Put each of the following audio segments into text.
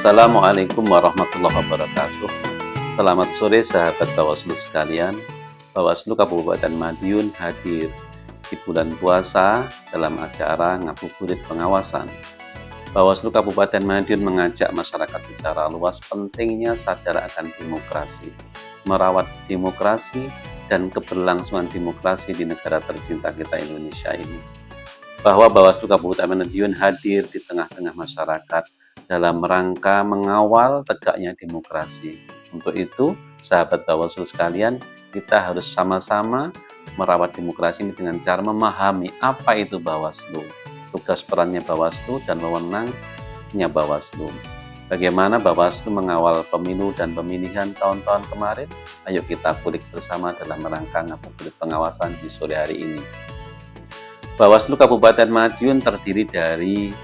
Assalamualaikum warahmatullahi wabarakatuh. Selamat sore sahabat Bawaslu sekalian. Bawaslu Kabupaten Madiun hadir di bulan puasa dalam acara ngabuburit pengawasan. Bawaslu Kabupaten Madiun mengajak masyarakat secara luas pentingnya sadar akan demokrasi, merawat demokrasi dan keberlangsungan demokrasi di negara tercinta kita Indonesia ini. Bahwa Bawaslu Kabupaten Madiun hadir di tengah-tengah masyarakat dalam rangka mengawal tegaknya demokrasi. Untuk itu, sahabat Bawaslu sekalian, kita harus sama-sama merawat demokrasi ini dengan cara memahami apa itu Bawaslu, tugas perannya Bawaslu dan wewenangnya Bawaslu. Bagaimana Bawaslu mengawal pemilu dan pemilihan tahun-tahun kemarin? Ayo kita kulik bersama dalam rangka ngabuburit pengawasan di sore hari ini. Bawaslu Kabupaten Madiun terdiri dari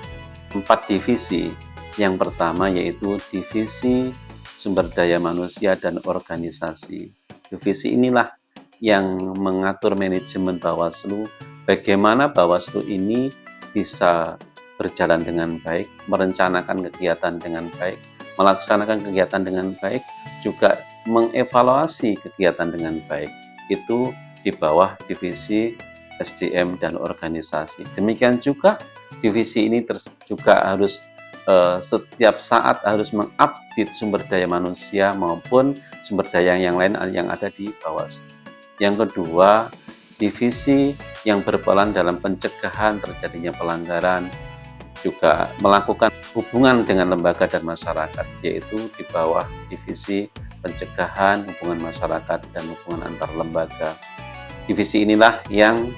4 divisi. Yang pertama yaitu Divisi Sumber Daya Manusia dan Organisasi. Divisi inilah yang mengatur manajemen Bawaslu, bagaimana Bawaslu ini bisa berjalan dengan baik, merencanakan kegiatan dengan baik, melaksanakan kegiatan dengan baik, juga mengevaluasi kegiatan dengan baik. Itu di bawah Divisi SDM dan Organisasi. Demikian juga divisi ini juga harus setiap saat harus mengupdate sumber daya manusia maupun sumber daya yang lain yang ada di Bawaslu. Yang kedua, divisi yang berperan dalam pencegahan terjadinya pelanggaran, juga melakukan hubungan dengan lembaga dan masyarakat, yaitu di bawah divisi pencegahan, hubungan masyarakat, dan hubungan antar lembaga. Divisi inilah yang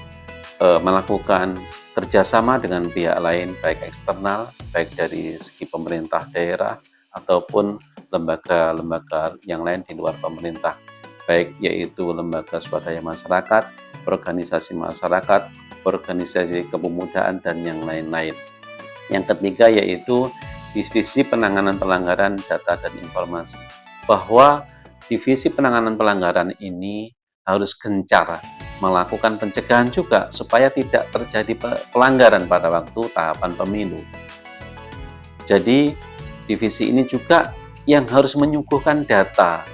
melakukan kerjasama dengan pihak lain, baik eksternal, baik dari segi pemerintah daerah, ataupun lembaga-lembaga yang lain di luar pemerintah, baik yaitu lembaga swadaya masyarakat, organisasi masyarakat, organisasi kepemudaan, dan yang lain-lain. Yang ketiga yaitu Divisi Penanganan Pelanggaran Data dan Informasi, bahwa Divisi Penanganan Pelanggaran ini harus gencar melakukan pencegahan juga supaya tidak terjadi pelanggaran pada waktu tahapan pemilu. Jadi divisi ini juga yang harus menyuguhkan data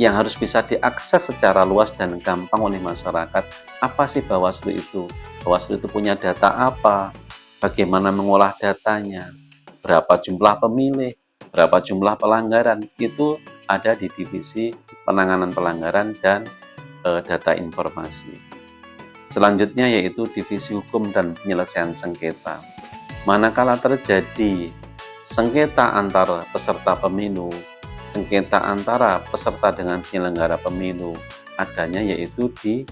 yang harus bisa diakses secara luas dan gampang oleh masyarakat. Apa sih Bawaslu itu? Bawaslu itu punya data apa? Bagaimana mengolah datanya? Berapa jumlah pemilih? Berapa jumlah pelanggaran? Itu ada di Divisi Penanganan Pelanggaran dan Data Informasi. Selanjutnya yaitu Divisi Hukum dan Penyelesaian Sengketa. Manakala terjadi sengketa antara peserta pemilu, sengketa antara peserta dengan penyelenggara pemilu, adanya yaitu di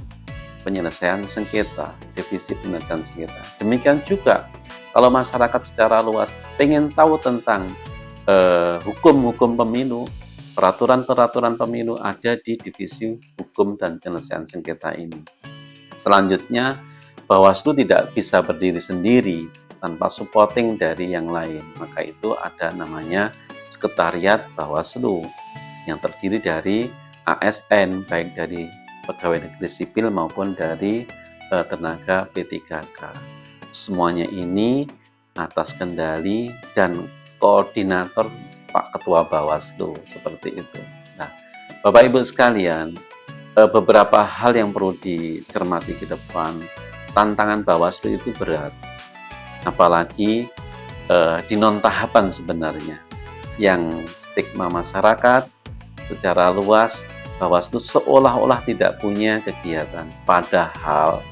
penyelesaian sengketa, Divisi Penyelesaian Sengketa. Demikian juga kalau masyarakat secara luas ingin tahu tentang hukum-hukum pemilu, peraturan-peraturan pemilu, ada di Divisi Hukum dan Penyelesaian Sengketa ini. Selanjutnya, Bawaslu tidak bisa berdiri sendiri tanpa supporting dari yang lain. Maka itu ada namanya Sekretariat Bawaslu yang terdiri dari ASN, baik dari pegawai negeri sipil maupun dari tenaga P3K. Semuanya ini atas kendali dan koordinator Pak Ketua Bawaslu, seperti itu. Nah, Bapak Ibu sekalian, beberapa hal yang perlu dicermati ke depan. Tantangan Bawaslu itu berat, apalagi di non tahapan sebenarnya, yang stigma masyarakat secara luas Bawaslu seolah-olah tidak punya kegiatan. Padahal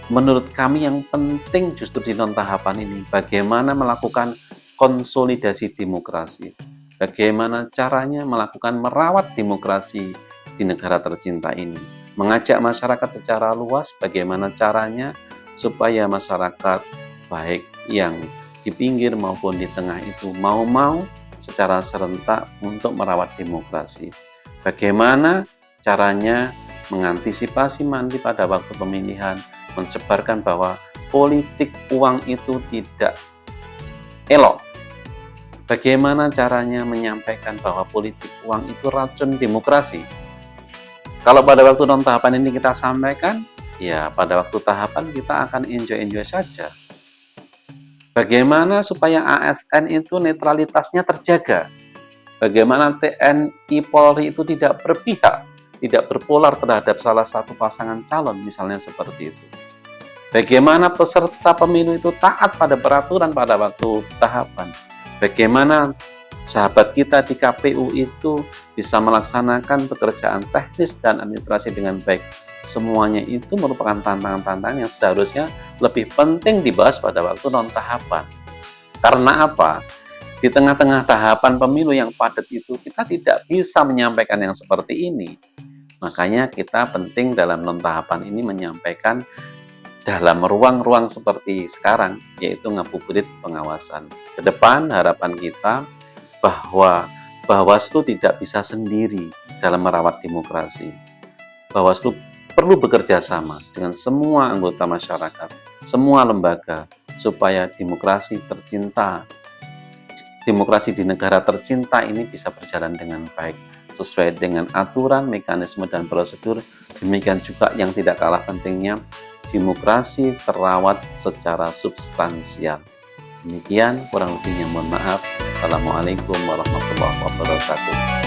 menurut kami yang penting justru di non tahapan ini, bagaimana melakukan konsolidasi demokrasi. Bagaimana caranya melakukan merawat demokrasi di negara tercinta ini. Mengajak masyarakat secara luas bagaimana caranya supaya masyarakat baik yang di pinggir maupun di tengah itu mau secara serentak untuk merawat demokrasi. Bagaimana caranya mengantisipasi nanti pada waktu pemilihan, mensebarkan bahwa politik uang itu tidak elok. Bagaimana caranya menyampaikan bahwa politik uang itu racun demokrasi? Kalau pada waktu non tahapan ini kita sampaikan, ya pada waktu tahapan kita akan enjoy saja. Bagaimana supaya ASN itu netralitasnya terjaga? Bagaimana TNI Polri itu tidak berpihak, tidak berpolar terhadap salah satu pasangan calon, misalnya seperti itu. Bagaimana peserta pemilu itu taat pada peraturan pada waktu tahapan. Bagaimana sahabat kita di KPU itu bisa melaksanakan pekerjaan teknis dan administrasi dengan baik. Semuanya itu merupakan tantangan-tantangan yang seharusnya lebih penting dibahas pada waktu non-tahapan. Karena apa? Di tengah-tengah tahapan pemilu yang padat itu, kita tidak bisa menyampaikan yang seperti ini. Makanya kita penting dalam non-tahapan ini menyampaikan dalam ruang-ruang seperti sekarang, yaitu ngabuburit pengawasan. Ke depan harapan kita bahwa Bawaslu tidak bisa sendiri dalam merawat demokrasi. Bawaslu perlu bekerja sama dengan semua anggota masyarakat, semua lembaga, supaya demokrasi tercinta, demokrasi di negara tercinta ini bisa berjalan dengan baik, sesuai dengan aturan, mekanisme, dan prosedur. Demikian juga yang tidak kalah pentingnya, demokrasi terawat secara substansial. Demikian kurang lebihnya, mohon maaf. Assalamualaikum warahmatullahi wabarakatuh.